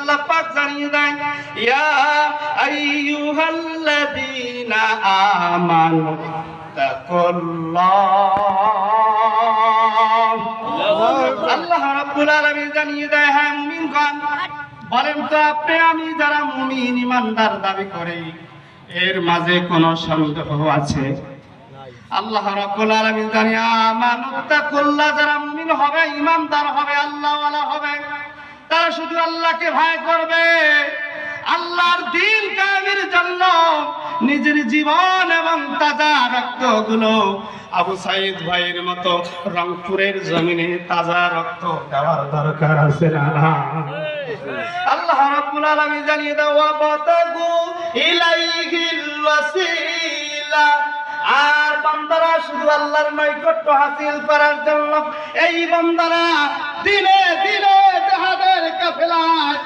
আল্লাহ পাক জানিয়ে দেন, ইয়া আইয়ুহাল্লাযীনা আমানু তাকুল্লাহ। আল্লাহ রাব্বুল আলামিন জানিয়ে দেয়, হ্যাঁ মুমিনগণ, বলেন তো আপনি আমি যারা মুমিন ইমানদার দাবি করে এর মাঝে কোনো সন্দেহ আছে? আল্লাহ রাব্বুল আলামিন জানিয়ে আমানুত্তাকুল্লাহ, যারা মুমিন হবে, ইমানদার হবে, আল্লাহওয়ালা হবে, তারা শুধু আল্লাহকে ভয় করবে, আল্লাহর দ্বীন কায়েমের জন্য নিজের জীবন এবং তাজা রক্তগুলো আবু সাইদ ভাইয়ের মতো রংপুরের জমিনে তাজা রক্ত দেওয়ার দরকার আছে না? আল্লাহ রাব্বুল আলামিন জানিয়ে দাও, ওয়াবতাগু ইলাইহিল ওয়াসিলা, আর বান্দারা শুধু আল্লাহর নৈকট্য হাসিল করার জন্য এই বান্দারা দিনে দিনে জিহাদের কাফেলায়